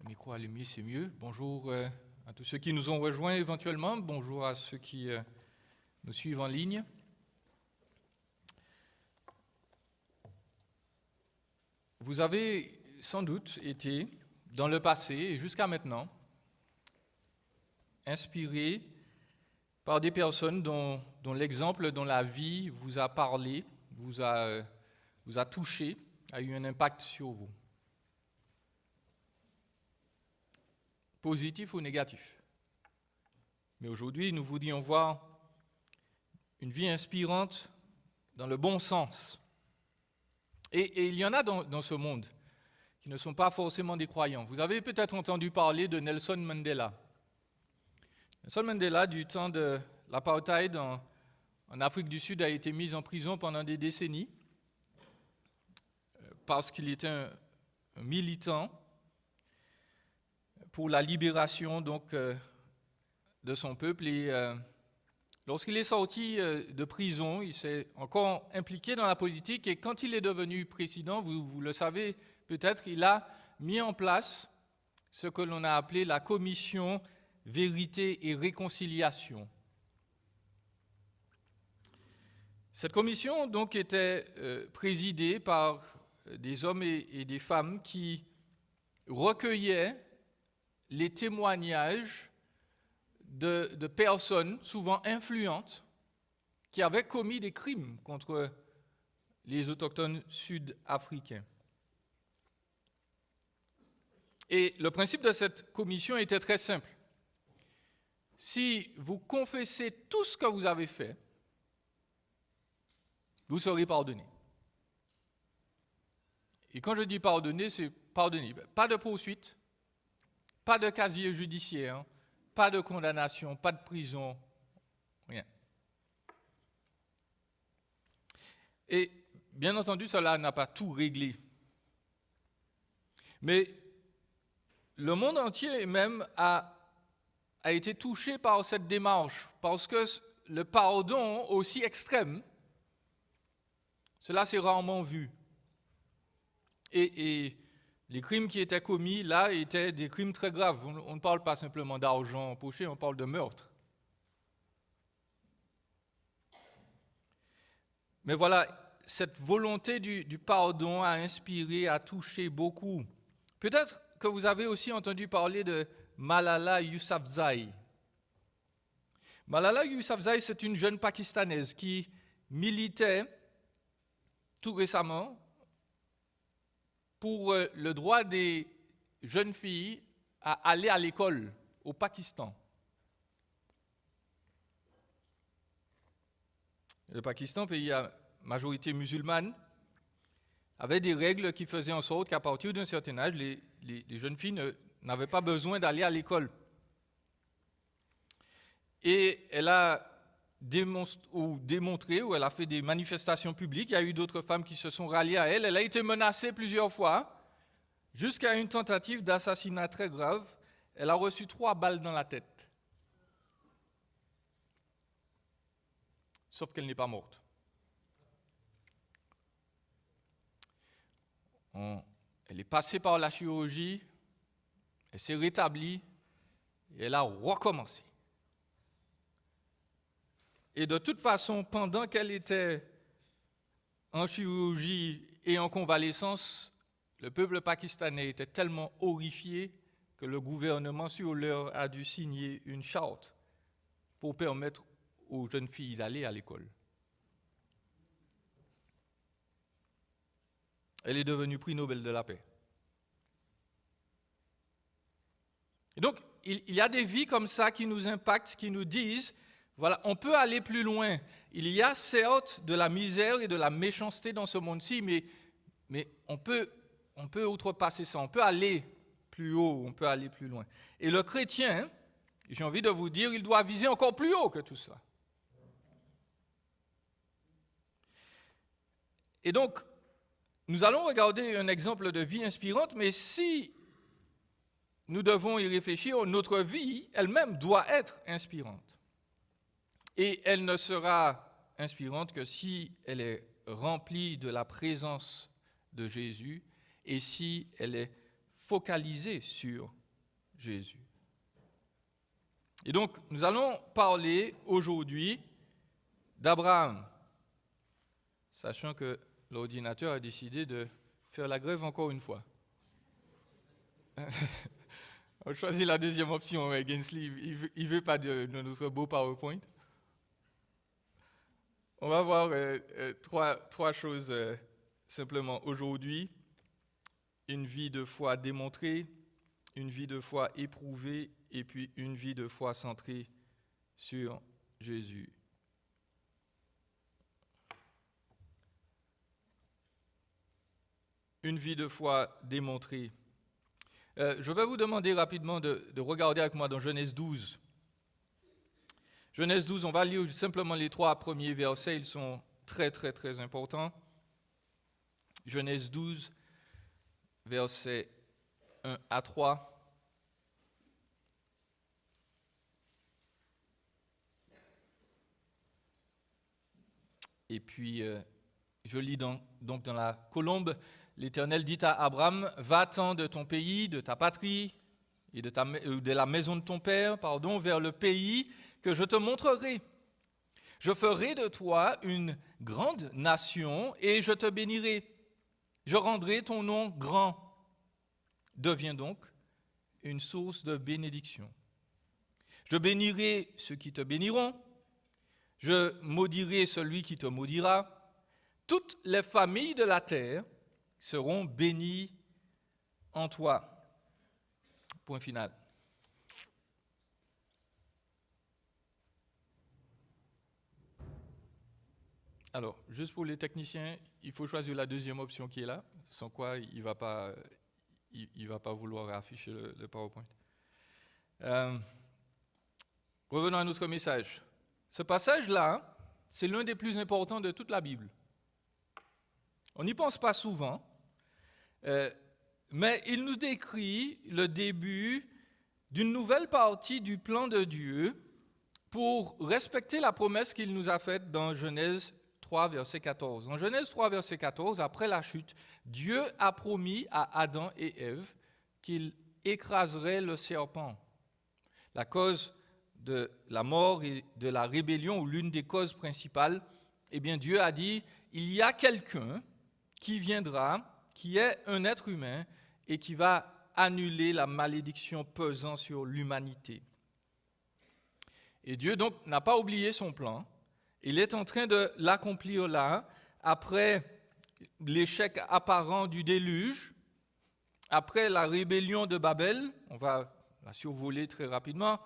micro allumé, c'est mieux. Bonjour à tous ceux qui nous ont rejoints éventuellement. Bonjour à ceux qui nous suivent en ligne. Vous avez sans doute été, dans le passé et jusqu'à maintenant, inspiré par des personnes dont l'exemple, dont la vie vous a parlé, vous a touché, a eu un impact sur vous. Positif ou négatif. Mais aujourd'hui, nous voudrions voir une vie inspirante dans le bon sens. Et il y en a dans ce monde qui ne sont pas forcément des croyants. Vous avez peut-être entendu parler de Nelson Mandela. Nelson Mandela, du temps de l'apartheid en Afrique du Sud, a été mis en prison pendant des décennies parce qu'il était un militant pour la libération donc, de son peuple. Et lorsqu'il est sorti de prison, il s'est encore impliqué dans la politique. Et quand il est devenu président, vous le savez peut-être, il a mis en place ce que l'on a appelé la commission Vérité et Réconciliation. Cette commission donc était présidée par des hommes et des femmes qui recueillaient les témoignages de personnes souvent influentes qui avaient commis des crimes contre les autochtones sud-africains. Et le principe de cette commission était très simple. Si vous confessez tout ce que vous avez fait, vous serez pardonné. Et quand je dis pardonné, c'est pardonné. Pas de poursuite, pas de casier judiciaire, pas de condamnation, pas de prison, rien. Et bien entendu, cela n'a pas tout réglé. Mais le monde entier même a été touché par cette démarche, parce que le pardon aussi extrême, cela s'est rarement vu. Et les crimes qui étaient commis là étaient des crimes très graves. On ne parle pas simplement d'argent empoché, on parle de meurtre. Mais voilà, cette volonté du pardon a inspiré, a touché beaucoup. Peut-être que vous avez aussi entendu parler de Malala Yousafzai. Malala Yousafzai, c'est une jeune Pakistanaise qui militait tout récemment pour le droit des jeunes filles à aller à l'école au Pakistan. Le Pakistan, pays à majorité musulmane, avait des règles qui faisaient en sorte qu'à partir d'un certain âge, les jeunes filles n'avaient pas besoin d'aller à l'école. Et elle a démontré, ou elle a fait des manifestations publiques, il y a eu d'autres femmes qui se sont ralliées à elle. Elle a été menacée plusieurs fois, jusqu'à une tentative d'assassinat très grave. Elle a reçu 3 balles dans la tête. Sauf qu'elle n'est pas morte. Elle est passée par la chirurgie, elle s'est rétablie, et elle a recommencé. Et de toute façon, pendant qu'elle était en chirurgie et en convalescence, le peuple pakistanais était tellement horrifié que le gouvernement sur l'heure a dû signer une charte pour permettre aux jeunes filles d'aller à l'école. Elle est devenue prix Nobel de la paix. Et donc, il y a des vies comme ça qui nous impactent, qui nous disent, voilà, on peut aller plus loin. Il y a certes de la misère et de la méchanceté dans ce monde-ci, mais on peut outrepasser ça, on peut aller plus haut, on peut aller plus loin. Et le chrétien, j'ai envie de vous dire, il doit viser encore plus haut que tout cela. Et donc, nous allons regarder un exemple de vie inspirante, mais si nous devons y réfléchir, notre vie elle-même doit être inspirante. Et elle ne sera inspirante que si elle est remplie de la présence de Jésus et si elle est focalisée sur Jésus. Et donc, nous allons parler aujourd'hui d'Abraham, sachant que l'ordinateur a décidé de faire la grève encore une fois. On choisit la deuxième option, Gensley, il ne veut pas de notre beau PowerPoint. On va voir trois choses simplement aujourd'hui. Une vie de foi démontrée, une vie de foi éprouvée, et puis une vie de foi centrée sur Jésus. Une vie de foi démontrée. Je vais vous demander rapidement de regarder avec moi dans Genèse 12. Genèse 12, on va lire simplement les 3 premiers versets, ils sont très très très importants. Genèse 12, versets 1 à 3. Et puis, je lis donc dans la colombe, l'Éternel dit à Abraham, va-t'en de ton pays, de ta patrie, et de la maison de ton père, vers le pays que je te montrerai. Je ferai de toi une grande nation et je te bénirai. Je rendrai ton nom grand. Deviens donc une source de bénédiction. Je bénirai ceux qui te béniront. Je maudirai celui qui te maudira. Toutes les familles de la terre seront bénies en toi. Point final. Alors, juste pour les techniciens, il faut choisir la deuxième option qui est là, sans quoi il ne va pas vouloir afficher le PowerPoint. Revenons à notre message. Ce passage-là, c'est l'un des plus importants de toute la Bible. On n'y pense pas souvent, mais il nous décrit le début d'une nouvelle partie du plan de Dieu pour respecter la promesse qu'il nous a faite dans Genèse 3, verset 14. En Genèse 3, verset 14, après la chute, Dieu a promis à Adam et Ève qu'il écraserait le serpent. La cause de la mort et de la rébellion, ou l'une des causes principales, eh bien Dieu a dit, il y a quelqu'un qui viendra, qui est un être humain et qui va annuler la malédiction pesant sur l'humanité. Et Dieu donc n'a pas oublié son plan. Il est en train de l'accomplir là, après l'échec apparent du déluge, après la rébellion de Babel, on va la survoler très rapidement,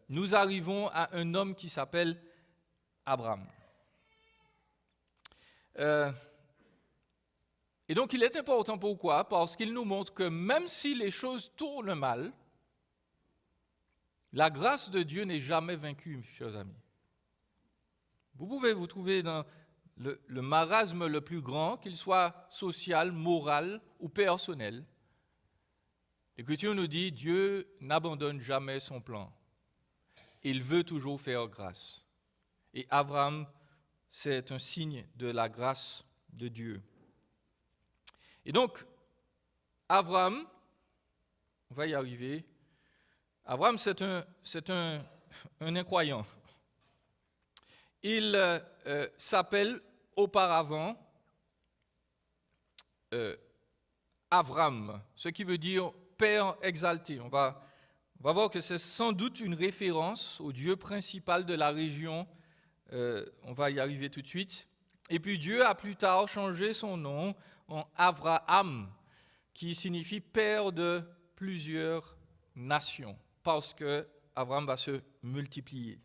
nous arrivons à un homme qui s'appelle Abraham. Et donc il est important, pourquoi ? Parce qu'il nous montre que même si les choses tournent mal, la grâce de Dieu n'est jamais vaincue, chers amis. Vous pouvez vous trouver dans le marasme le plus grand, qu'il soit social, moral ou personnel. L'Écriture nous dit, Dieu n'abandonne jamais son plan. Il veut toujours faire grâce. Et Abraham, c'est un signe de la grâce de Dieu. Et donc, Abraham, on va y arriver, Abraham, c'est un incroyant. Il s'appelle auparavant Avram, ce qui veut dire Père exalté. On va voir que c'est sans doute une référence au Dieu principal de la région. On va y arriver tout de suite. Et puis Dieu a plus tard changé son nom en Avraham, qui signifie Père de plusieurs nations, parce que Abraham va se multiplier.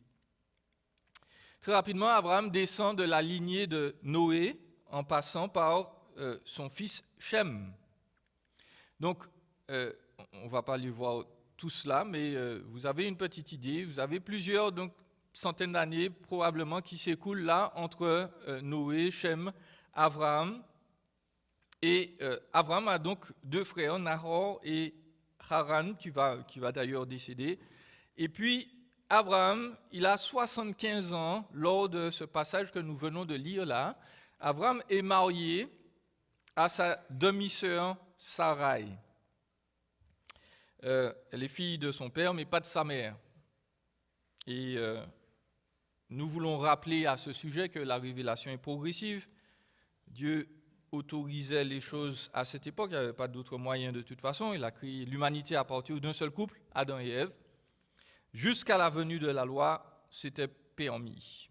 Très rapidement, Abraham descend de la lignée de Noé en passant par son fils Shem. Donc, on ne va pas lui voir tout cela, mais vous avez une petite idée. Vous avez plusieurs centaines d'années probablement qui s'écoulent là entre Noé, Shem, Abraham. Et Abraham a donc 2 frères, Nahor et Haran, qui va d'ailleurs décéder. Et puis, Abraham, il a 75 ans lors de ce passage que nous venons de lire là. Abraham est marié à sa demi-sœur Sarai. elle est fille de son père, mais pas de sa mère. Et nous voulons rappeler à ce sujet que la révélation est progressive. Dieu autorisait les choses à cette époque, il n'y avait pas d'autre moyen de toute façon. Il a créé l'humanité à partir d'un seul couple, Adam et Ève. Jusqu'à la venue de la loi, c'était permis.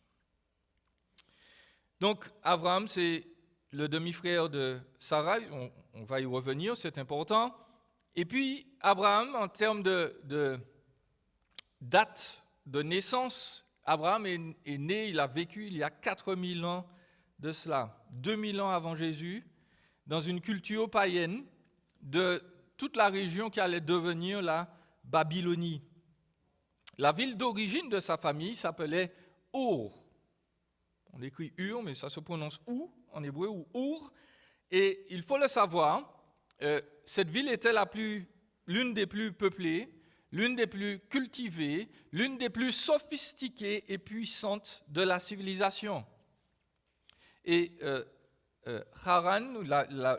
Donc, Abraham, c'est le demi-frère de Sarah, on va y revenir, c'est important. Et puis, Abraham, en termes de date de naissance, Abraham est né, il a vécu il y a 4000 ans de cela, 2000 ans avant Jésus, dans une culture païenne de toute la région qui allait devenir la Babylonie. La ville d'origine de sa famille s'appelait Our. On écrit Ur, mais ça se prononce Ou en hébreu, ou Our. Et il faut le savoir, cette ville était l'une des plus peuplées, l'une des plus cultivées, l'une des plus sophistiquées et puissantes de la civilisation. Et Haran,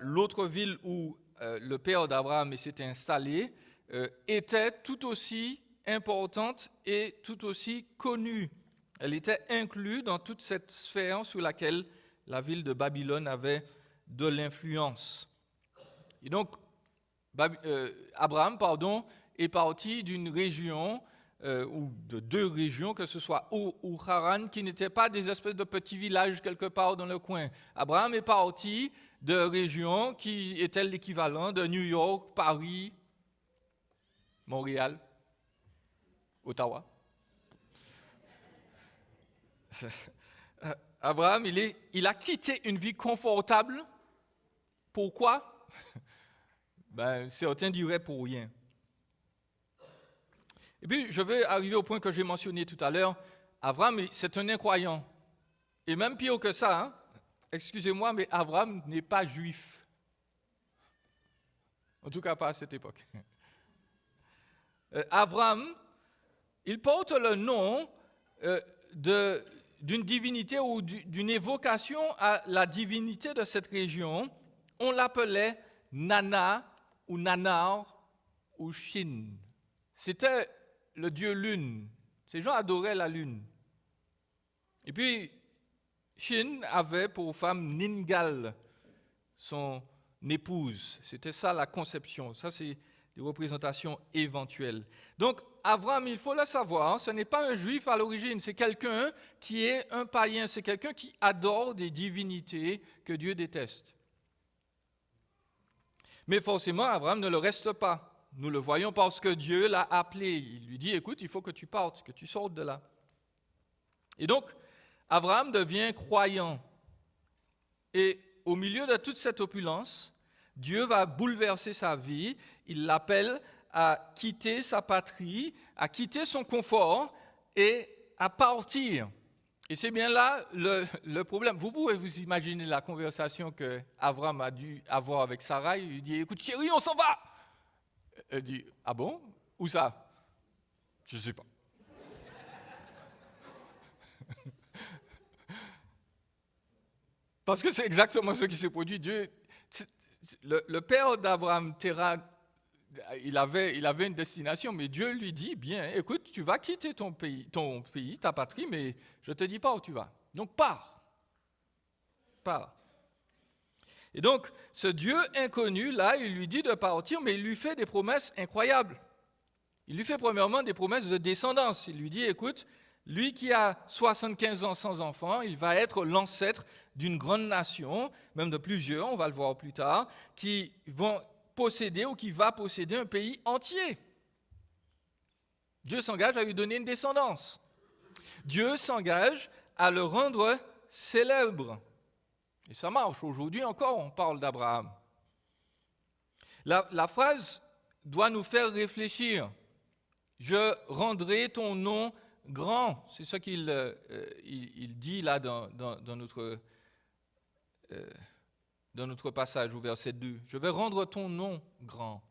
l'autre ville où le père d'Abraham s'était installé, était tout aussi importante et tout aussi connue. Elle était inclue dans toute cette sphère sur laquelle la ville de Babylone avait de l'influence. Et donc, Abraham, est parti d'une région ou de deux régions, que ce soit Our ou Haran, qui n'étaient pas des espèces de petits villages quelque part dans le coin. Abraham est parti de régions qui étaient l'équivalent de New York, Paris, Montréal, Ottawa. Abraham, il a quitté une vie confortable. Pourquoi? Certains diraient pour rien. Et puis, je vais arriver au point que j'ai mentionné tout à l'heure. Abraham, c'est un incroyant. Et même pire que ça, excusez-moi, mais Abraham n'est pas juif. En tout cas, pas à cette époque. Abraham, il porte le nom d'une divinité ou d'une évocation à la divinité de cette région. On l'appelait Nana ou Nanar ou Shin. C'était le dieu lune. Ces gens adoraient la lune. Et puis, Shin avait pour femme Ningal, son épouse. C'était ça la conception. Ça, c'est des représentations éventuelles. Donc, Abraham, il faut le savoir, ce n'est pas un juif à l'origine, c'est quelqu'un qui est un païen, c'est quelqu'un qui adore des divinités que Dieu déteste. Mais forcément, Abraham ne le reste pas. Nous le voyons parce que Dieu l'a appelé. Il lui dit, écoute, il faut que tu partes, que tu sortes de là. Et donc, Abraham devient croyant. Et au milieu de toute cette opulence, Dieu va bouleverser sa vie. Il l'appelle à quitter sa patrie, à quitter son confort et à partir. Et c'est bien là le problème. Vous pouvez vous imaginer la conversation qu'Abraham a dû avoir avec Sarah. Il lui dit, écoute chérie, on s'en va. Elle dit, ah bon? Où ça? Je ne sais pas. Parce que c'est exactement ce qui s'est produit. Dieu, le père d'Abraham, Terah, il avait une destination, mais Dieu lui dit, bien, écoute, tu vas quitter ton pays, ta patrie, mais je ne te dis pas où tu vas. Donc pars. Et donc, ce Dieu inconnu, là, il lui dit de partir, mais il lui fait des promesses incroyables. Il lui fait premièrement des promesses de descendance. Il lui dit, écoute, lui qui a 75 ans sans enfant, il va être l'ancêtre d'une grande nation, même de plusieurs, on va le voir plus tard, qui vont posséder ou qui va posséder un pays entier. Dieu s'engage à lui donner une descendance. Dieu s'engage à le rendre célèbre. Et ça marche. Aujourd'hui encore, on parle d'Abraham. La phrase doit nous faire réfléchir. Je rendrai ton nom grand. C'est ce qu'il dit là dans notre passage au verset 2. Je vais rendre ton nom grand.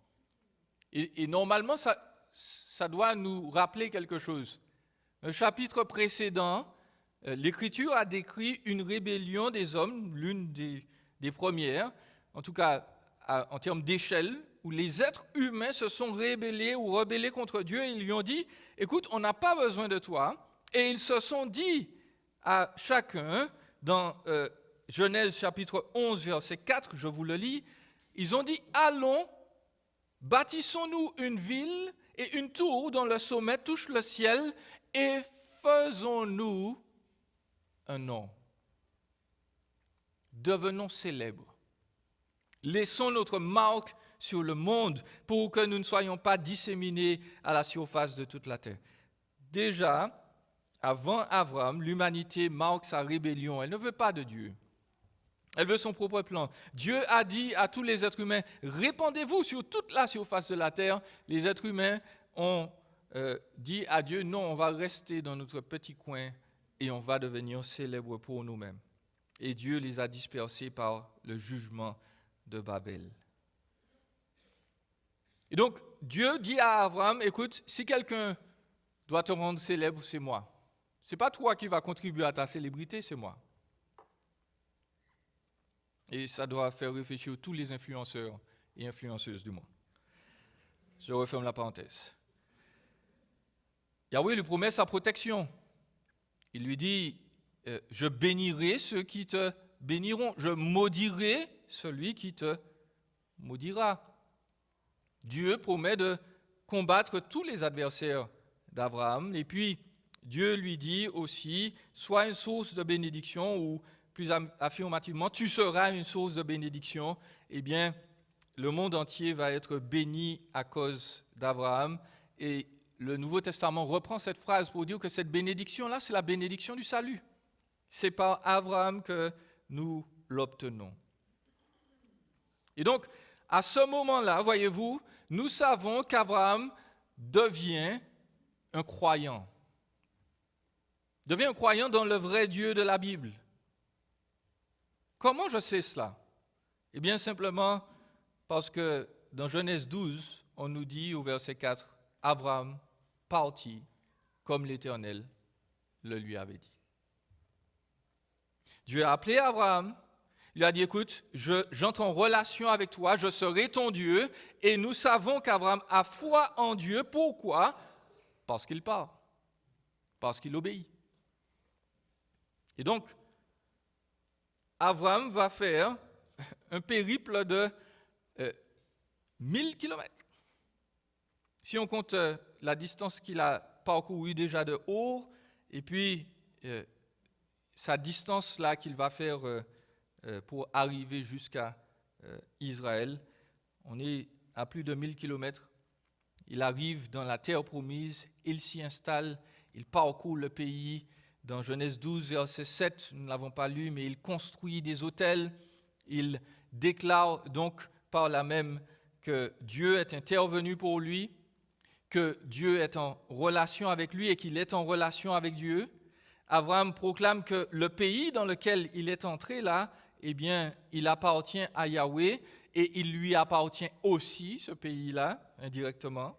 Et normalement, ça doit nous rappeler quelque chose. Le chapitre précédent, l'Écriture a décrit une rébellion des hommes, l'une des premières, en tout cas en termes d'échelle, où les êtres humains se sont rebellés contre Dieu et ils lui ont dit, écoute, on n'a pas besoin de toi. Et ils se sont dit à chacun, dans Genèse chapitre 11, verset 4, je vous le lis, ils ont dit, allons, bâtissons-nous une ville et une tour dont le sommet touche le ciel et faisons-nous un nom. Devenons célèbres. Laissons notre marque sur le monde pour que nous ne soyons pas disséminés à la surface de toute la terre. Déjà, avant Abraham, l'humanité marque sa rébellion. Elle ne veut pas de Dieu. Elle veut son propre plan. Dieu a dit à tous les êtres humains, répandez-vous sur toute la surface de la terre. Les êtres humains ont dit à Dieu, non, on va rester dans notre petit coin et on va devenir célèbres pour nous-mêmes. Et Dieu les a dispersés par le jugement de Babel. Et donc, Dieu dit à Abraham, écoute, si quelqu'un doit te rendre célèbre, c'est moi. Ce n'est pas toi qui vas contribuer à ta célébrité, c'est moi. Et ça doit faire réfléchir tous les influenceurs et influenceuses du monde. Je referme la parenthèse. Yahweh lui promet sa protection. Il lui dit, je bénirai ceux qui te béniront, je maudirai celui qui te maudira. Dieu promet de combattre tous les adversaires d'Abraham. Et puis, Dieu lui dit aussi, sois une source de bénédiction, ou plus affirmativement, tu seras une source de bénédiction. Eh bien, le monde entier va être béni à cause d'Abraham. Et le Nouveau Testament reprend cette phrase pour dire que cette bénédiction-là, c'est la bénédiction du salut. C'est par Abraham que nous l'obtenons. Et donc, à ce moment-là, voyez-vous, nous savons qu'Abraham devient un croyant. Devient un croyant dans le vrai Dieu de la Bible. Comment je sais cela? Eh bien, simplement parce que dans Genèse 12, on nous dit au verset 4, Abraham partit comme l'Éternel le lui avait dit. Dieu a appelé Abraham, il lui a dit, écoute, j'entre en relation avec toi, je serai ton Dieu, et nous savons qu'Abraham a foi en Dieu. Pourquoi? Parce qu'il parle, parce qu'il obéit. Et donc, Abraham va faire un périple de 1000 kilomètres. Si on compte la distance qu'il a parcourue déjà de Our, et puis sa distance là qu'il va faire pour arriver jusqu'à Israël, on est à plus de 1000 kilomètres. Il arrive dans la terre promise, il s'y installe, il parcourt le pays. Dans Genèse 12, verset 7, nous ne l'avons pas lu, mais il construit des autels. Il déclare donc par là même que Dieu est intervenu pour lui, que Dieu est en relation avec lui et qu'il est en relation avec Dieu. Abraham proclame que le pays dans lequel il est entré là, eh bien, il appartient à Yahweh et il lui appartient aussi, ce pays-là, indirectement.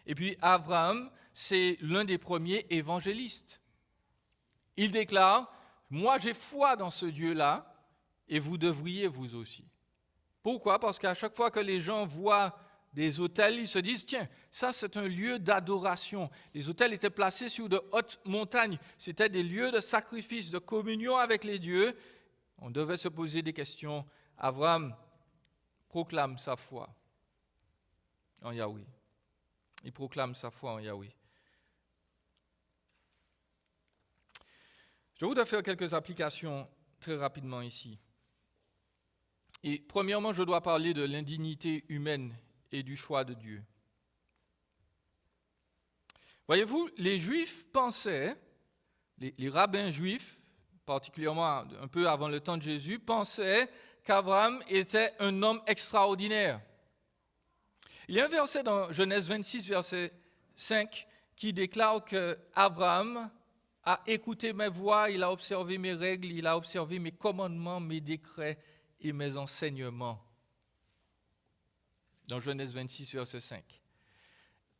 Et puis, Abraham, c'est l'un des premiers évangélistes. Il déclare, moi j'ai foi dans ce Dieu-là et vous devriez vous aussi. Pourquoi? Parce qu'à chaque fois que les gens voient des autels, ils se disent, tiens, ça c'est un lieu d'adoration. Les autels étaient placés sur de hautes montagnes. C'était des lieux de sacrifice, de communion avec les dieux. On devait se poser des questions. Abraham proclame sa foi en Yahweh. Il proclame sa foi en Yahweh. Je voudrais faire quelques applications très rapidement ici. Et premièrement, je dois parler de l'indignité humaine et du choix de Dieu. Voyez-vous, les Juifs pensaient, les rabbins juifs, particulièrement un peu avant le temps de Jésus, pensaient qu'Abraham était un homme extraordinaire. Il y a un verset dans Genèse 26, verset 5, qui déclare qu'Abraham a écouté mes voix, il a observé mes règles, il a observé mes commandements, mes décrets et mes enseignements. Dans Genèse 26, verset 5.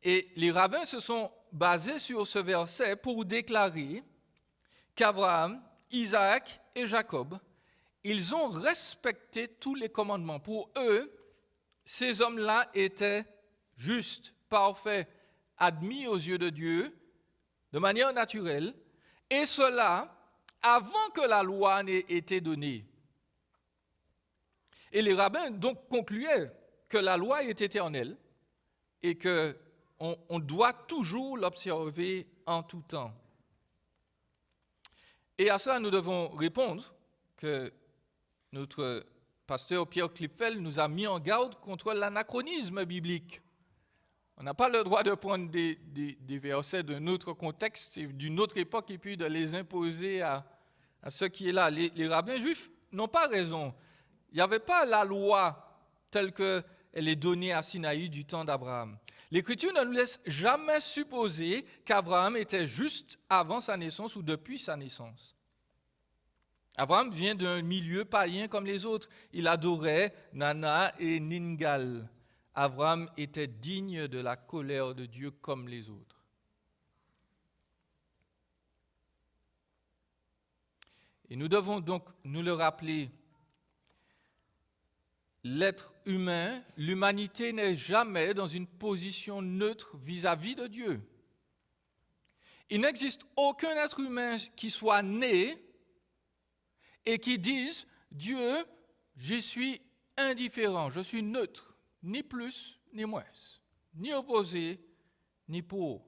Et les rabbins se sont basés sur ce verset pour déclarer qu'Abraham, Isaac et Jacob, ils ont respecté tous les commandements. Pour eux, ces hommes-là étaient justes, parfaits, admis aux yeux de Dieu de manière naturelle, et cela avant que la loi n'ait été donnée. Et les rabbins donc concluaient que la loi est éternelle et qu'on doit toujours l'observer en tout temps. Et à ça, nous devons répondre que notre pasteur Pierre Klippfeld nous a mis en garde contre l'anachronisme biblique. On n'a pas le droit de prendre des versets d'un autre contexte, d'une autre époque, et puis de les imposer à ce qui est là. Les rabbins juifs n'ont pas raison. Il n'y avait pas la loi telle qu'elle est donnée à Sinaï du temps d'Abraham. L'Écriture ne nous laisse jamais supposer qu'Abraham était juste avant sa naissance ou depuis sa naissance. Abraham vient d'un milieu païen comme les autres. Il adorait Nana et Ningal. Abraham était digne de la colère de Dieu comme les autres. Et nous devons donc nous le rappeler. L'être humain, l'humanité n'est jamais dans une position neutre vis-à-vis de Dieu. Il n'existe aucun être humain qui soit né et qui dise « Dieu, je suis indifférent, je suis neutre, ni plus ni moins, ni opposé ni pour ».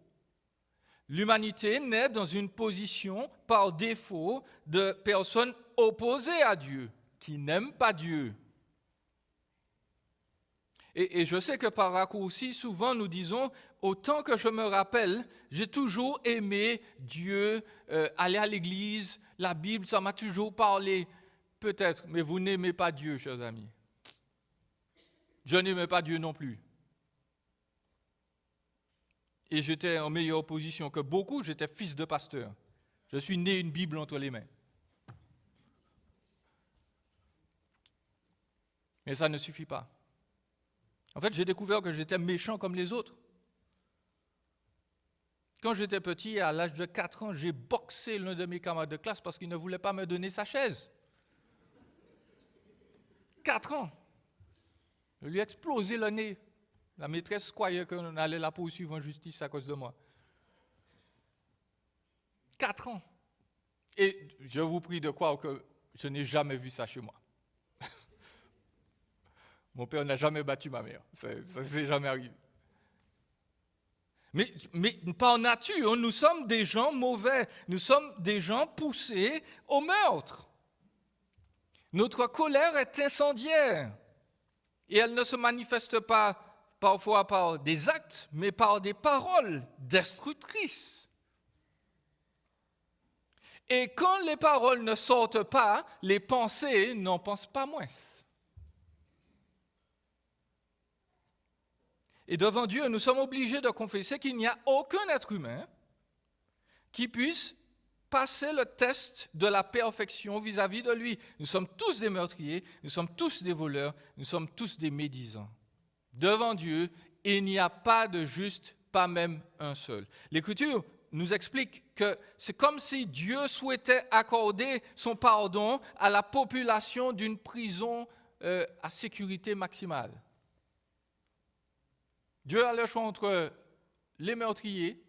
L'humanité naît dans une position par défaut de personnes opposées à Dieu, qui n'aiment pas Dieu. Et je sais que par raccourci, souvent nous disons, autant que je me rappelle, j'ai toujours aimé Dieu, aller à l'église, la Bible, ça m'a toujours parlé. Peut-être, mais vous n'aimez pas Dieu, chers amis. Je n'aimais pas Dieu non plus. Et j'étais en meilleure position que beaucoup, j'étais fils de pasteur. Je suis né une Bible entre les mains. Mais ça ne suffit pas. En fait, j'ai découvert que j'étais méchant comme les autres. Quand j'étais petit, à l'âge de 4 ans, j'ai boxé l'un de mes camarades de classe parce qu'il ne voulait pas me donner sa chaise. 4 ans. Je lui ai explosé le nez. La maîtresse croyait qu'on allait la poursuivre en justice à cause de moi. 4 ans. Et je vous prie de croire que je n'ai jamais vu ça chez moi. Mon père n'a jamais battu ma mère. Ça ne s'est jamais arrivé. Mais par nature, nous sommes des gens mauvais. Nous sommes des gens poussés au meurtre. Notre colère est incendiaire. Et elle ne se manifeste pas parfois par des actes, mais par des paroles destructrices. Et quand les paroles ne sortent pas, les pensées n'en pensent pas moins. Et devant Dieu, nous sommes obligés de confesser qu'il n'y a aucun être humain qui puisse passer le test de la perfection vis-à-vis de lui. Nous sommes tous des meurtriers, nous sommes tous des voleurs, nous sommes tous des médisants. Devant Dieu, il n'y a pas de juste, pas même un seul. L'Écriture nous explique que c'est comme si Dieu souhaitait accorder son pardon à la population d'une prison à sécurité maximale. Dieu a le choix entre les meurtriers,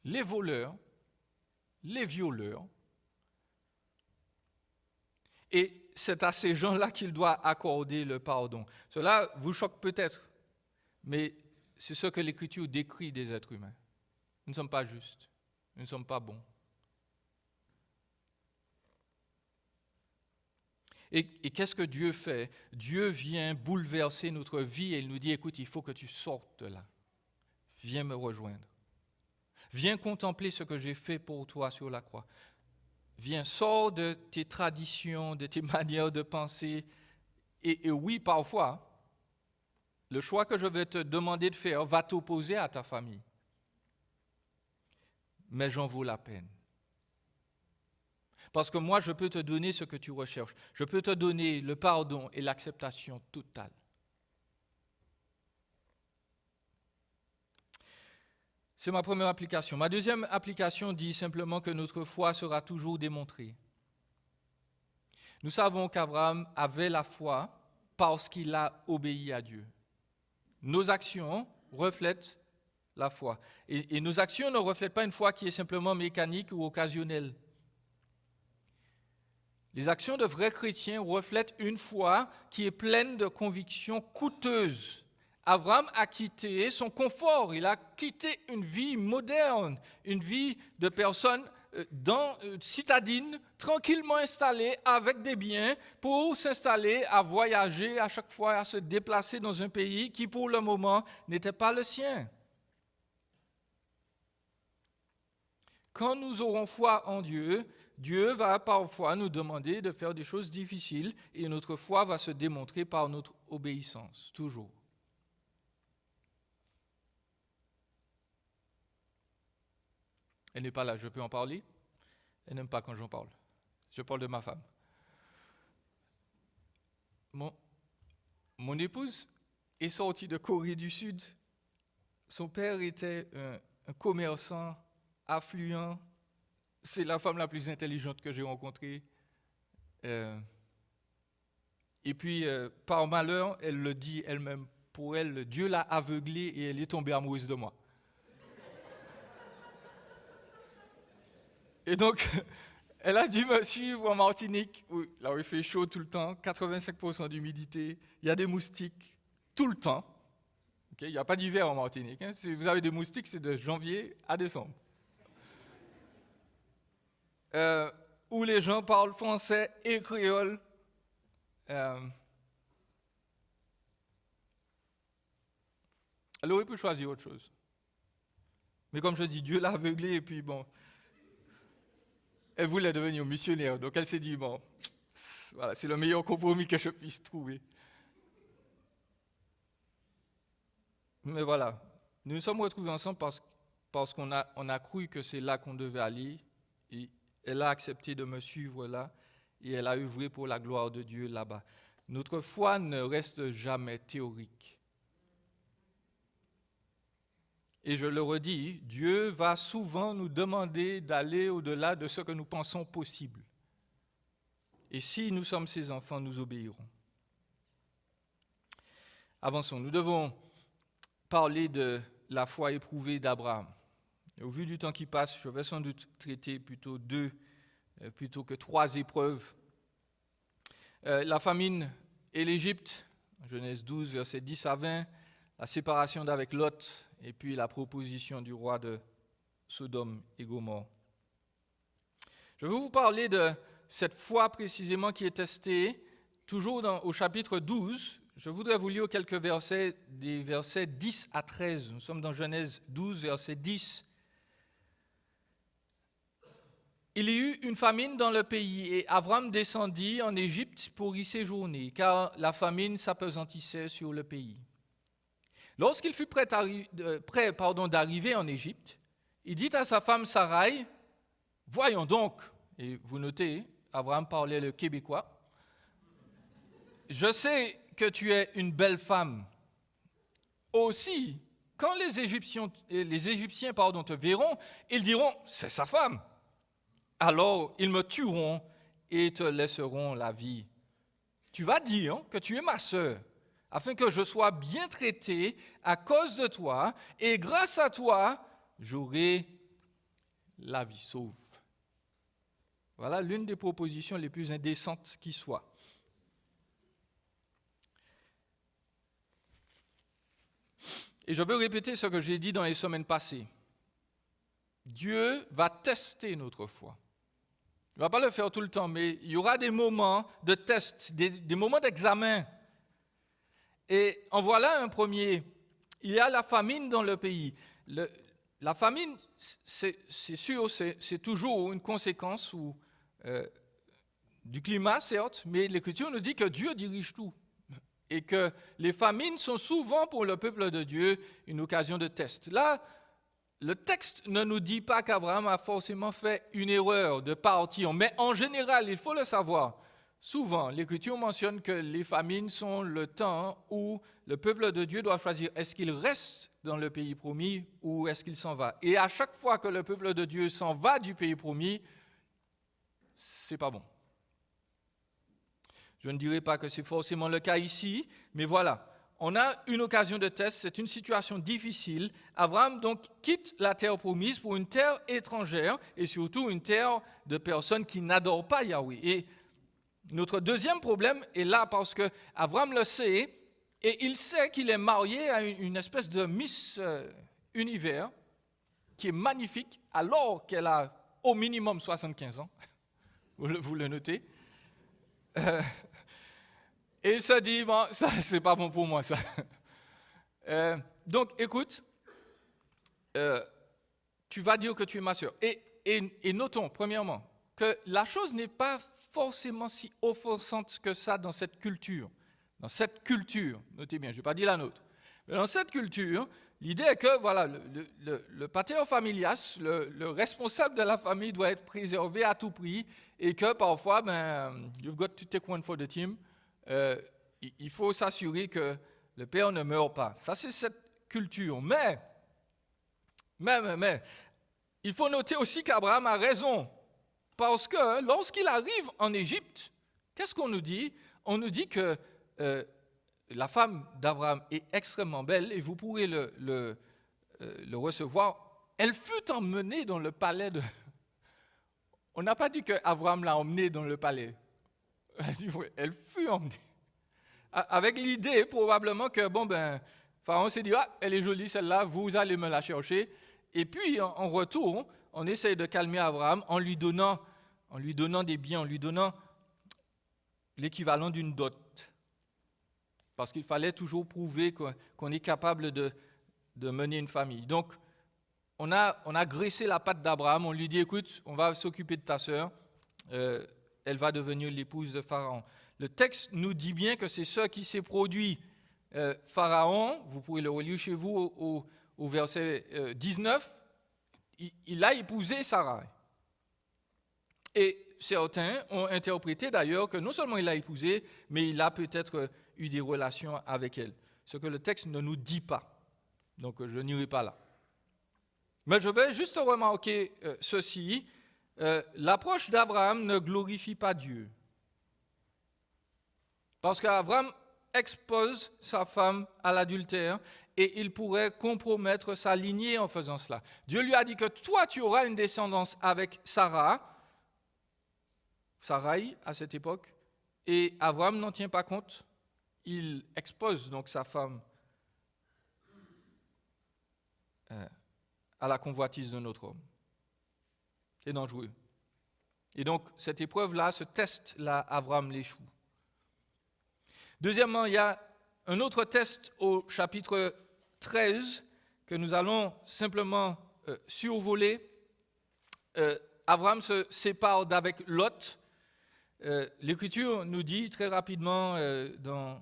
les voleurs, les violeurs. Et c'est à ces gens-là qu'il doit accorder le pardon. Cela vous choque peut-être, mais c'est ce que l'Écriture décrit des êtres humains. Nous ne sommes pas justes, nous ne sommes pas bons. Et qu'est-ce que Dieu fait? Dieu vient bouleverser notre vie et il nous dit, écoute, il faut que tu sortes de là. Viens me rejoindre. Viens contempler ce que j'ai fait pour toi sur la croix. Viens, sors de tes traditions, de tes manières de penser. Et oui, parfois, le choix que je vais te demander de faire va t'opposer à ta famille. Mais j'en vaut la peine. Parce que moi, je peux te donner ce que tu recherches. Je peux te donner le pardon et l'acceptation totale. C'est ma première application. Ma deuxième application dit simplement que notre foi sera toujours démontrée. Nous savons qu'Abraham avait la foi parce qu'il a obéi à Dieu. Nos actions reflètent la foi. Et nos actions ne reflètent pas une foi qui est simplement mécanique ou occasionnelle. Les actions de vrais chrétiens reflètent une foi qui est pleine de convictions coûteuses. Abraham a quitté son confort, il a quitté une vie moderne, une vie de personne citadine, tranquillement installée avec des biens pour s'installer, à voyager à chaque fois, à se déplacer dans un pays qui pour le moment n'était pas le sien. Quand nous aurons foi en Dieu, Dieu va parfois nous demander de faire des choses difficiles et notre foi va se démontrer par notre obéissance, toujours. Elle n'est pas là, je peux en parler? Elle n'aime pas quand j'en parle. Je parle de ma femme. Mon épouse est sortie de Corée du Sud. Son père était un commerçant affluent. C'est la femme la plus intelligente que j'ai rencontrée. Et puis, par malheur, elle le dit elle-même, pour elle, Dieu l'a aveuglée et elle est tombée amoureuse de moi. Et donc, elle a dû me suivre en Martinique, là où il fait chaud tout le temps, 85% d'humidité, il y a des moustiques tout le temps. Okay, il n'y a pas d'hiver en Martinique. Hein. Si vous avez des moustiques, c'est de janvier à décembre. Où les gens parlent français et créole. Elle aurait pu choisir autre chose. Mais comme je dis, Dieu l'a aveuglée et puis bon... Elle voulait devenir missionnaire, donc elle s'est dit, bon, voilà, c'est le meilleur compromis que je puisse trouver. Mais voilà, nous nous sommes retrouvés ensemble parce qu'on a cru que c'est là qu'on devait aller, et elle a accepté de me suivre là, et elle a œuvré pour la gloire de Dieu là-bas. Notre foi ne reste jamais théorique. Et je le redis, Dieu va souvent nous demander d'aller au-delà de ce que nous pensons possible. Et si nous sommes ses enfants, nous obéirons. Avançons. Nous devons parler de la foi éprouvée d'Abraham. Au vu du temps qui passe, je vais sans doute traiter plutôt 2 plutôt que 3 épreuves. La famine et l'Égypte, Genèse 12, versets 10 à 20, la séparation d'avec Lot, et puis la proposition du roi de Sodome et Gomorrhe. Je vais vous parler de cette foi précisément qui est testée, toujours au chapitre 12. Je voudrais vous lire quelques versets, des versets 10 à 13. Nous sommes dans Genèse 12, verset 10. Il y eut une famine dans le pays, et Abraham descendit en Égypte pour y séjourner, car la famine s'appesantissait sur le pays. Lorsqu'il fut prêt d'arriver en Égypte, il dit à sa femme Sarai, « Voyons donc, et vous notez, Abraham parlait le québécois, « Je sais que tu es une belle femme. Aussi, quand les Égyptiens te verront, ils diront, c'est sa femme. Alors ils me tueront et te laisseront la vie. Tu vas dire que tu es ma sœur, afin que je sois bien traité à cause de toi, et grâce à toi, j'aurai la vie sauve. » Voilà l'une des propositions les plus indécentes qui soit. Et je veux répéter ce que j'ai dit dans les semaines passées. Dieu va tester notre foi. Il ne va pas le faire tout le temps, mais il y aura des moments de test, des moments d'examen. Et en voilà un premier. Il y a la famine dans le pays. La famine, c'est sûr, c'est toujours une conséquence du climat, certes, mais l'Écriture nous dit que Dieu dirige tout. Et que les famines sont souvent pour le peuple de Dieu une occasion de test. Là, le texte ne nous dit pas qu'Abraham a forcément fait une erreur de partir, mais en général, il faut le savoir, souvent, l'Écriture mentionne que les famines sont le temps où le peuple de Dieu doit choisir est-ce qu'il reste dans le pays promis ou est-ce qu'il s'en va. Et à chaque fois que le peuple de Dieu s'en va du pays promis, c'est pas bon. Je ne dirais pas que c'est forcément le cas ici, mais voilà. On a une occasion de test, c'est une situation difficile. Abraham donc quitte la terre promise pour une terre étrangère et surtout une terre de personnes qui n'adorent pas Yahweh. Et notre deuxième problème est là parce que Abraham le sait et il sait qu'il est marié à une espèce de Miss Univers qui est magnifique alors qu'elle a au minimum 75 ans. Vous le notez. Et il se dit, bon, ça, c'est pas bon pour moi, ça. Donc, écoute, tu vas dire que tu es ma soeur. Et notons, premièrement, que la chose n'est pas forcément si offensante que ça dans cette culture. Dans cette culture, notez bien, je n'ai pas dit la nôtre. Mais dans cette culture, l'idée est que, voilà, le pater familias, le responsable de la famille doit être préservé à tout prix et que parfois, you've got to take one for the team. Il faut s'assurer que le père ne meurt pas. Ça, c'est cette culture. Mais, il faut noter aussi qu'Abraham a raison. Parce que lorsqu'il arrive en Égypte, qu'est-ce qu'on nous dit? On nous dit que la femme d'Abraham est extrêmement belle et vous pourrez le recevoir. Elle fut emmenée dans le palais de... On n'a pas dit qu'Abraham l'a emmenée dans le palais. Elle fut emmenée. Avec l'idée probablement que, Pharaon s'est dit, elle est jolie celle-là, vous allez me la chercher. Et puis, en retour, on essaye de calmer Abraham en lui donnant des biens, en lui donnant l'équivalent d'une dot. Parce qu'il fallait toujours prouver qu'on est capable de mener une famille. Donc, on a graissé la patte d'Abraham, on lui dit, écoute, on va s'occuper de ta sœur, elle va devenir l'épouse de Pharaon. Le texte nous dit bien que c'est ce qui s'est produit. Pharaon, vous pouvez le relire chez vous au verset 19, il a épousé Sarai. Et certains ont interprété d'ailleurs que non seulement il l'a épousée, mais il a peut-être eu des relations avec elle. Ce que le texte ne nous dit pas. Donc je n'irai pas là. Mais je vais juste remarquer ceci. L'approche d'Abraham ne glorifie pas Dieu. Parce qu'Abraham expose sa femme à l'adultère et il pourrait compromettre sa lignée en faisant cela. Dieu lui a dit que toi, tu auras une descendance avec Sarai à cette époque, et Abraham n'en tient pas compte. Il expose donc sa femme à la convoitise d'un autre homme. C'est dangereux. Et donc, cette épreuve-là, ce test-là, Abraham l'échoue. Deuxièmement, il y a un autre test au chapitre 13 que nous allons simplement survoler. Abraham se sépare d'avec Lot. L'Écriture nous dit très rapidement dans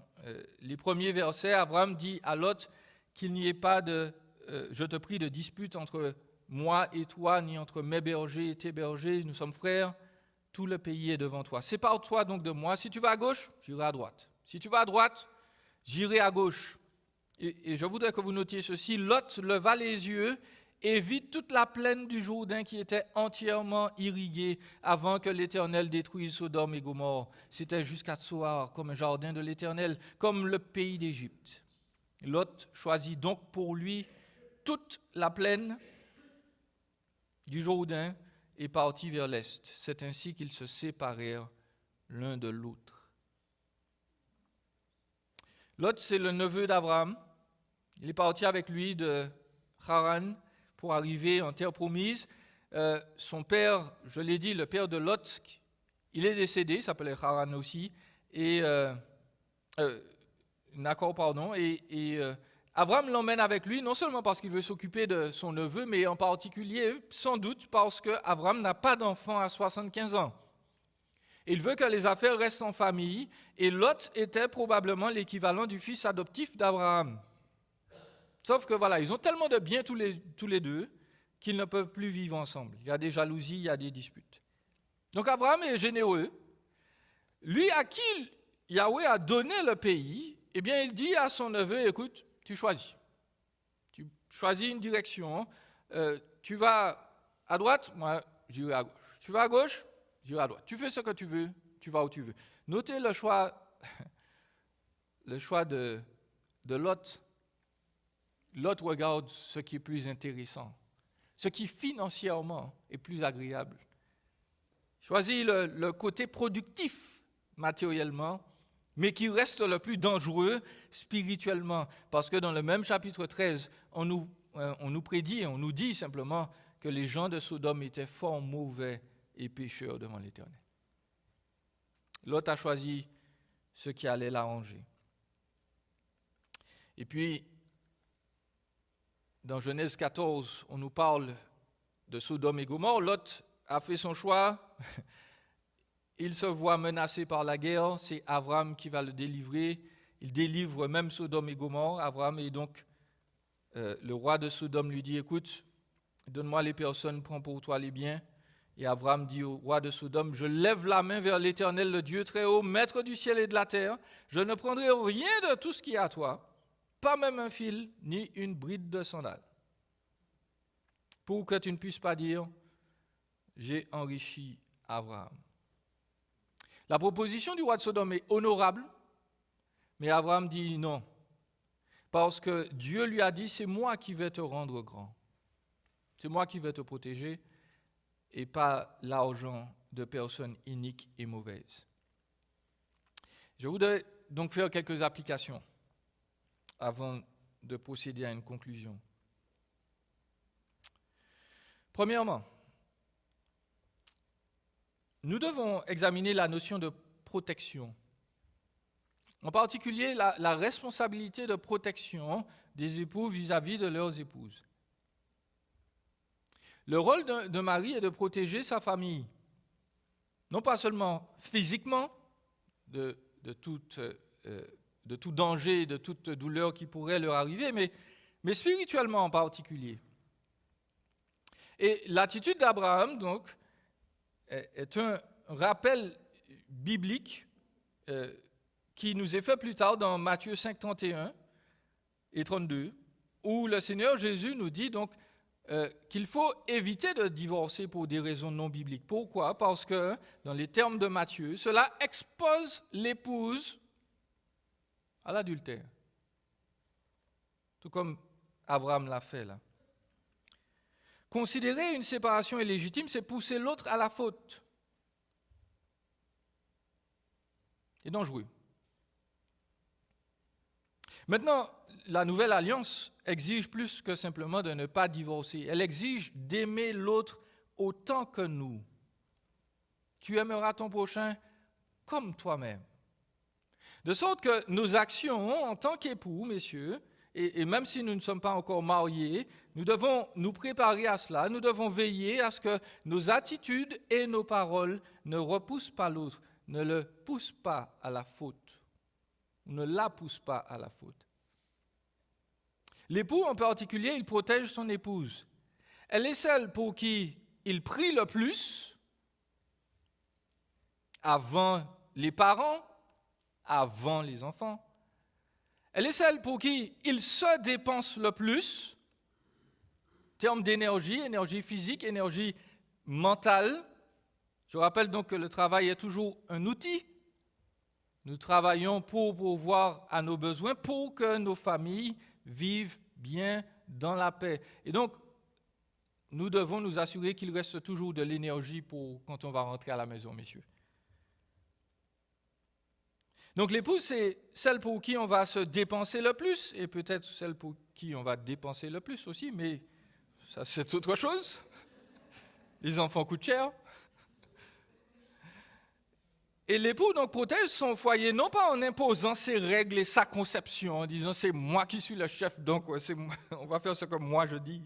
les premiers versets, Abraham dit à Lot qu'il n'y ait pas de, je te prie, de dispute entre moi et toi, ni entre mes bergers et tes bergers, nous sommes frères, tout le pays est devant toi. Sépare-toi donc de moi, si tu vas à gauche, j'irai à droite. Si tu vas à droite, j'irai à gauche. Et je voudrais que vous notiez ceci, Lot leva les yeux et vit toute la plaine du Jourdain qui était entièrement irriguée avant que l'Éternel détruise Sodome et Gomorrhe. C'était jusqu'à Tsoar, comme un jardin de l'Éternel, comme le pays d'Égypte. Lot choisit donc pour lui toute la plaine du Jourdain et partit vers l'est. C'est ainsi qu'ils se séparèrent l'un de l'autre. Lot, c'est le neveu d'Abraham. Il est parti avec lui de Haran pour arriver en terre promise. Son père, je l'ai dit, le père de Lot, il est décédé, il s'appelait Haran aussi. Et Abraham l'emmène avec lui, non seulement parce qu'il veut s'occuper de son neveu, mais en particulier, sans doute, parce qu'Abraham n'a pas d'enfant à 75 ans. Il veut que les affaires restent en famille, et Lot était probablement l'équivalent du fils adoptif d'Abraham. Sauf que voilà, ils ont tellement de biens tous les deux qu'ils ne peuvent plus vivre ensemble. Il y a des jalousies, il y a des disputes. Donc Abraham est généreux. Lui à qui Yahweh a donné le pays, eh bien il dit à son neveu, écoute, tu choisis. Tu choisis une direction. Tu vas à droite, moi j'irai à gauche. Tu vas à gauche, j'irai à droite. Tu fais ce que tu veux, tu vas où tu veux. Notez le choix de Lot. Lot regarde ce qui est plus intéressant, ce qui financièrement est plus agréable. Choisit le côté productif matériellement, mais qui reste le plus dangereux spirituellement. Parce que dans le même chapitre 13, on nous prédit, on nous dit simplement que les gens de Sodome étaient fort mauvais et pécheurs devant l'Éternel. Lot a choisi ce qui allait l'arranger. Et puis, dans Genèse 14, on nous parle de Sodome et Gomorrhe. Lot a fait son choix. Il se voit menacé par la guerre. C'est Abraham qui va le délivrer. Il délivre même Sodome et Gomorrhe. Abraham, et donc le roi de Sodome lui dit, écoute, donne-moi les personnes, prends pour toi les biens. Et Abraham dit au roi de Sodome, je lève la main vers l'Éternel, le Dieu très haut, maître du ciel et de la terre. Je ne prendrai rien de tout ce qui est à toi, pas même un fil, ni une bride de sandale, pour que tu ne puisses pas dire, j'ai enrichi Abraham. La proposition du roi de Sodome est honorable, mais Abraham dit non, parce que Dieu lui a dit, c'est moi qui vais te rendre grand, c'est moi qui vais te protéger, et pas l'argent de personnes iniques et mauvaises. Je voudrais donc faire quelques applications avant de procéder à une conclusion. Premièrement, nous devons examiner la notion de protection. En particulier, la responsabilité de protection des époux vis-à-vis de leurs épouses. Le rôle d'un mari est de protéger sa famille, non pas seulement physiquement, de tout danger, de toute douleur qui pourrait leur arriver, mais spirituellement en particulier. Et l'attitude d'Abraham, donc, est un rappel biblique qui nous est fait plus tard dans Matthieu 5, 31 et 32, où le Seigneur Jésus nous dit donc qu'il faut éviter de divorcer pour des raisons non bibliques. Pourquoi ? Parce que, dans les termes de Matthieu, cela expose l'épouse à l'adultère. Tout comme Abraham l'a fait là. Considérer une séparation illégitime, c'est pousser l'autre à la faute. C'est dangereux. Maintenant, la nouvelle alliance exige plus que simplement de ne pas divorcer. Elle exige d'aimer l'autre autant que nous. Tu aimeras ton prochain comme toi-même. De sorte que nos actions en tant qu'époux, messieurs, et même si nous ne sommes pas encore mariés, nous devons nous préparer à cela. Nous devons veiller à ce que nos attitudes et nos paroles ne repoussent pas l'autre, ne le poussent pas à la faute, ne la poussent pas à la faute. L'époux, en particulier, il protège son épouse. Elle est celle pour qui il prie le plus, avant les parents, avant les enfants. Elle est celle pour qui il se dépense le plus, en termes d'énergie, énergie physique, énergie mentale. Je rappelle donc que le travail est toujours un outil. Nous travaillons pour pourvoir à nos besoins, pour que nos familles vivent bien dans la paix. Et donc, nous devons nous assurer qu'il reste toujours de l'énergie pour quand on va rentrer à la maison, messieurs. Donc l'épouse, c'est celle pour qui on va se dépenser le plus, et peut-être celle pour qui on va dépenser le plus aussi, mais ça c'est autre chose. Les enfants coûtent cher. Et l'époux donc protège son foyer, non pas en imposant ses règles et sa conception, en disant c'est moi qui suis le chef, donc on va faire ce que moi je dis.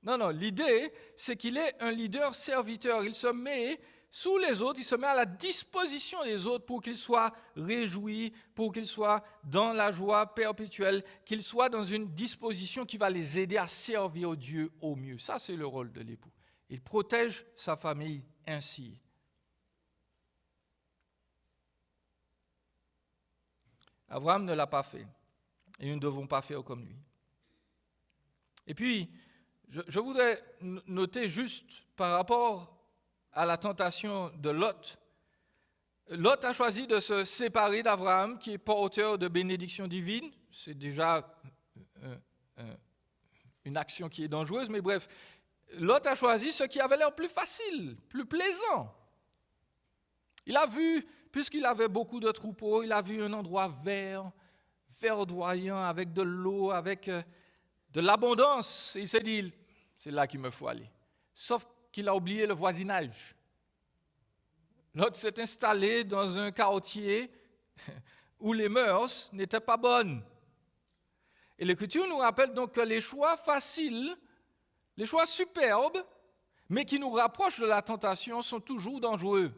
Non, l'idée c'est qu'il est un leader serviteur, il se met sous les autres, il se met à la disposition des autres pour qu'ils soient réjouis, pour qu'ils soient dans la joie perpétuelle, qu'ils soient dans une disposition qui va les aider à servir Dieu au mieux. Ça, c'est le rôle de l'époux. Il protège sa famille ainsi. Abraham ne l'a pas fait, et nous ne devons pas faire comme lui. Et puis, je voudrais noter juste par rapport à la tentation de Lot, Lot a choisi de se séparer d'Abraham, qui est porteur de bénédictions divines. C'est déjà une action qui est dangereuse, mais bref, Lot a choisi ce qui avait l'air plus facile, plus plaisant. Il a vu, puisqu'il avait beaucoup de troupeaux, il a vu un endroit vert, verdoyant, avec de l'eau, avec de l'abondance. Et il s'est dit, c'est là qu'il me faut aller. Sauf qu'il a oublié le voisinage. Lot s'est installé dans un quartier où les mœurs n'étaient pas bonnes. Et l'Écriture nous rappelle donc que les choix faciles, les choix superbes, mais qui nous rapprochent de la tentation, sont toujours dangereux.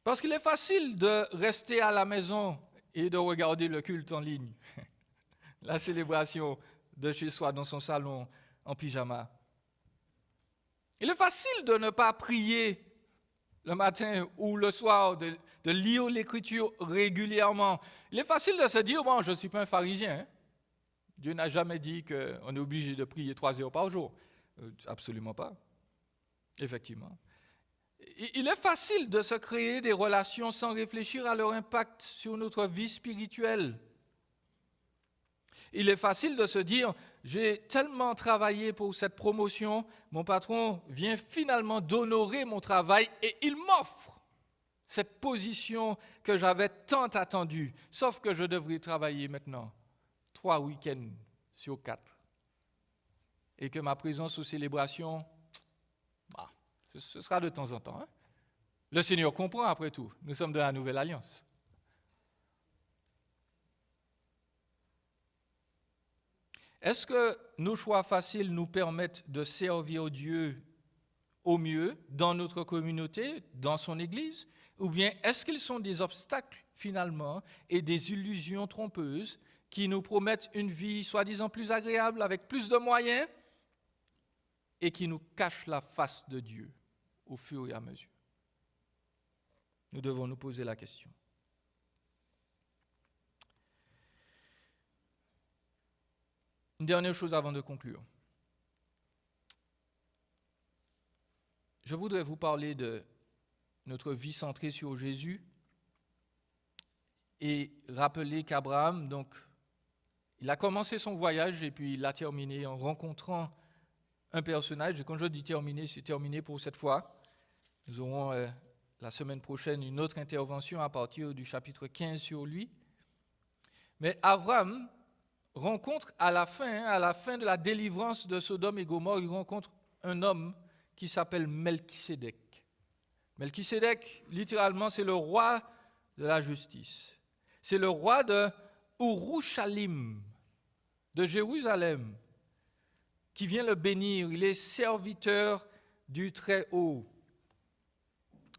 Parce qu'il est facile de rester à la maison et de regarder le culte en ligne, la célébration de chez soi dans son salon en pyjama. Il est facile de ne pas prier le matin ou le soir, de lire l'Écriture régulièrement. Il est facile de se dire, bon, je ne suis pas un pharisien. Hein. Dieu n'a jamais dit qu'on est obligé de prier 3 heures par jour. Absolument pas. Effectivement. Il est facile de se créer des relations sans réfléchir à leur impact sur notre vie spirituelle. Il est facile de se dire, j'ai tellement travaillé pour cette promotion, mon patron vient finalement d'honorer mon travail et il m'offre cette position que j'avais tant attendue. Sauf que je devrais travailler maintenant 3 week-ends sur 4. Et que ma présence aux célébrations, ce sera de temps en temps. Hein? Le Seigneur comprend après tout. Nous sommes de la Nouvelle Alliance. Est-ce que nos choix faciles nous permettent de servir Dieu au mieux dans notre communauté, dans son Église? Ou bien est-ce qu'ils sont des obstacles finalement et des illusions trompeuses qui nous promettent une vie soi-disant plus agréable avec plus de moyens et qui nous cachent la face de Dieu au fur et à mesure? Nous devons nous poser la question. Une dernière chose avant de conclure. Je voudrais vous parler de notre vie centrée sur Jésus et rappeler qu'Abraham, donc, il a commencé son voyage et puis il l'a terminé en rencontrant un personnage. Et quand je dis terminé, c'est terminé pour cette fois. Nous aurons la semaine prochaine une autre intervention à partir du chapitre 15 sur lui. Mais Abraham rencontre à la fin de la délivrance de Sodome et Gomorrhe, il rencontre un homme qui s'appelle Melchisédek. Melchisédek, littéralement, c'est le roi de la justice. C'est le roi de Urushalim, de Jérusalem, qui vient le bénir. Il est serviteur du Très-Haut.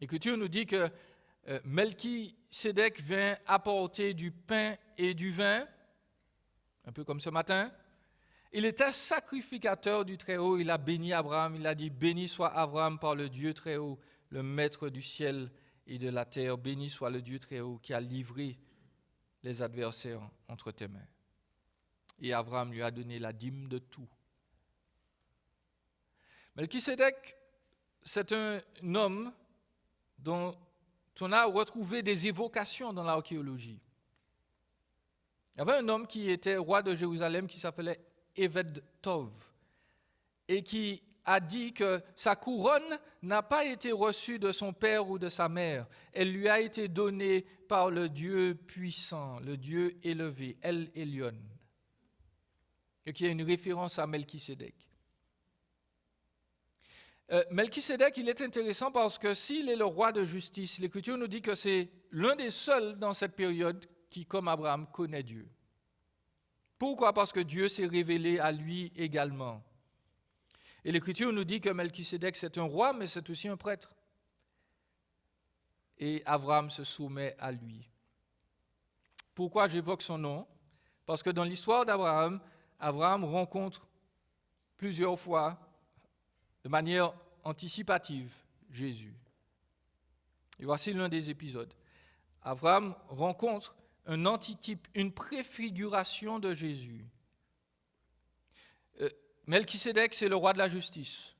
L'Écriture nous dit que Melchisédek vient apporter du pain et du vin, un peu comme ce matin. Il était sacrificateur du Très-Haut, il a béni Abraham, il a dit « Béni soit Abraham par le Dieu Très-Haut, le Maître du ciel et de la terre, béni soit le Dieu Très-Haut qui a livré les adversaires entre tes mains. » Et Abraham lui a donné la dîme de tout. Melchisédek, c'est un homme dont on a retrouvé des évocations dans l'archéologie. Il y avait un homme qui était roi de Jérusalem qui s'appelait Eved Tov et qui a dit que sa couronne n'a pas été reçue de son père ou de sa mère. Elle lui a été donnée par le Dieu puissant, le Dieu élevé, El Elyon. Et qui est une référence à Melchisédek. Melchisédek, il est intéressant parce que s'il est le roi de justice, l'Écriture nous dit que c'est l'un des seuls dans cette période qui, comme Abraham, connaît Dieu. Pourquoi? Parce que Dieu s'est révélé à lui également. Et l'Écriture nous dit que Melchisédek, c'est un roi, mais c'est aussi un prêtre. Et Abraham se soumet à lui. Pourquoi j'évoque son nom? Parce que dans l'histoire d'Abraham, Abraham rencontre plusieurs fois, de manière anticipative, Jésus. Et voici l'un des épisodes. Abraham rencontre un antitype, une préfiguration de Jésus. Melchisédek, c'est le roi de la justice,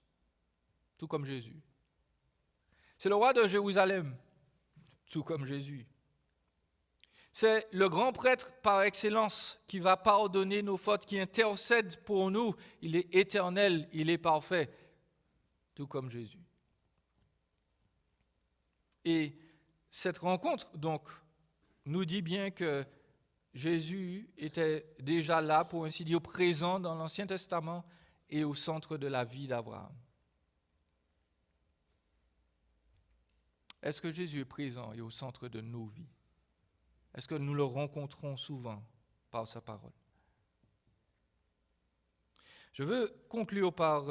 tout comme Jésus. C'est le roi de Jérusalem, tout comme Jésus. C'est le grand prêtre par excellence qui va pardonner nos fautes, qui intercède pour nous. Il est éternel, il est parfait, tout comme Jésus. Et cette rencontre, donc, nous dit bien que Jésus était déjà là, pour ainsi dire, présent dans l'Ancien Testament et au centre de la vie d'Abraham. Est-ce que Jésus est présent et au centre de nos vies? Est-ce que nous le rencontrons souvent par sa parole? Je veux conclure par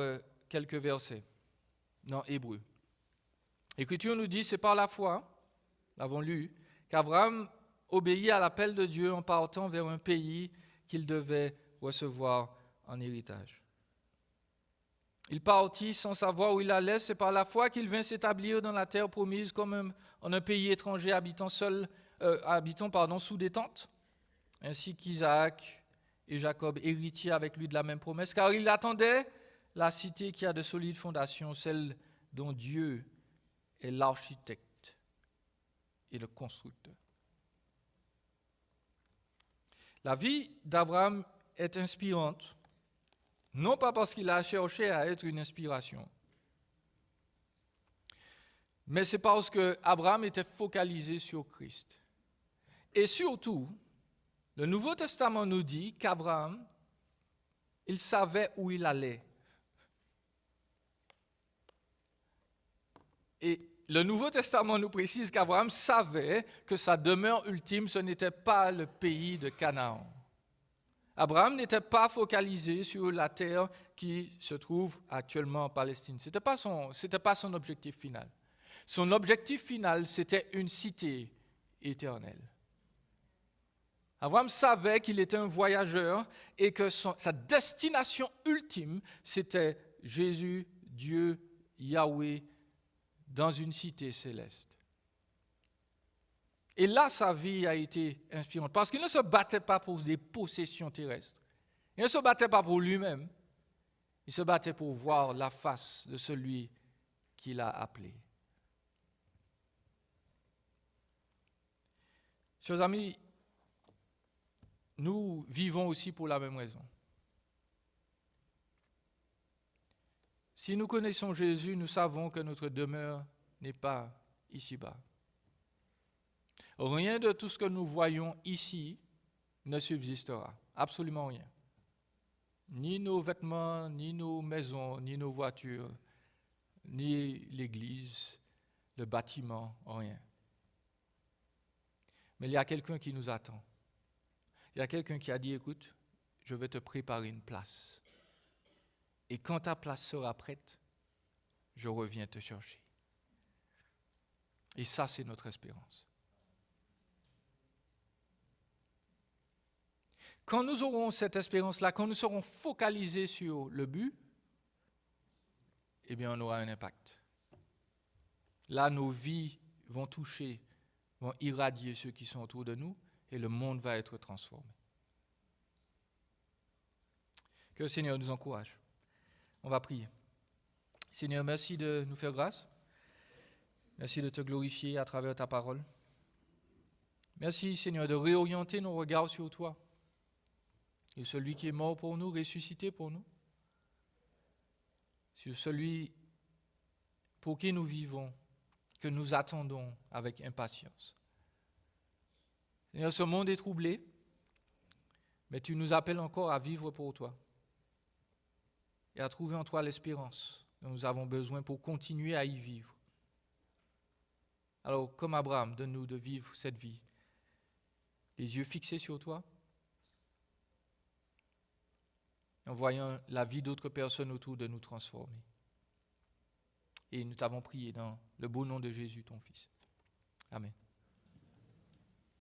quelques versets dans Hébreux. L'Écriture nous dit, c'est par la foi, l'avons lu, qu'Abraham obéit à l'appel de Dieu en partant vers un pays qu'il devait recevoir en héritage. Il partit sans savoir où il allait, c'est par la foi qu'il vint s'établir dans la terre promise comme en un pays étranger habitant sous des tentes, ainsi qu'Isaac et Jacob, héritiers avec lui de la même promesse, car il attendait la cité qui a de solides fondations, celle dont Dieu est l'architecte et le constructeur. La vie d'Abraham est inspirante, non pas parce qu'il a cherché à être une inspiration, mais c'est parce qu'Abraham était focalisé sur Christ. Et surtout, le Nouveau Testament nous dit qu'Abraham, il savait où il allait. Et le Nouveau Testament nous précise qu'Abraham savait que sa demeure ultime, ce n'était pas le pays de Canaan. Abraham n'était pas focalisé sur la terre qui se trouve actuellement en Palestine. Ce n'était pas son objectif final. Son objectif final, c'était une cité éternelle. Abraham savait qu'il était un voyageur et que sa destination ultime, c'était Jésus, Dieu, Yahweh, dans une cité céleste. Et là, sa vie a été inspirante, parce qu'il ne se battait pas pour des possessions terrestres. Il ne se battait pas pour lui-même. Il se battait pour voir la face de celui qu'il a appelé. Chers amis, nous vivons aussi pour la même raison. Si nous connaissons Jésus, nous savons que notre demeure n'est pas ici-bas. Rien de tout ce que nous voyons ici ne subsistera, absolument rien. Ni nos vêtements, ni nos maisons, ni nos voitures, ni l'église, le bâtiment, rien. Mais il y a quelqu'un qui nous attend. Il y a quelqu'un qui a dit, écoute, je vais te préparer une place. Et quand ta place sera prête, je reviens te chercher. Et ça, c'est notre espérance. Quand nous aurons cette espérance-là, quand nous serons focalisés sur le but, eh bien, on aura un impact. Là, nos vies vont toucher, vont irradier ceux qui sont autour de nous, et le monde va être transformé. Que le Seigneur nous encourage. On va prier. Seigneur, merci de nous faire grâce. Merci de te glorifier à travers ta parole. Merci, Seigneur, de réorienter nos regards sur toi. Sur celui qui est mort pour nous, ressuscité pour nous. Sur celui pour qui nous vivons, que nous attendons avec impatience. Seigneur, ce monde est troublé, mais tu nous appelles encore à vivre pour toi et à trouver en toi l'espérance dont nous avons besoin pour continuer à y vivre. Alors, comme Abraham, donne-nous de vivre cette vie, les yeux fixés sur toi, en voyant la vie d'autres personnes autour de nous transformer. Et nous t'avons prié dans le beau nom de Jésus, ton Fils. Amen.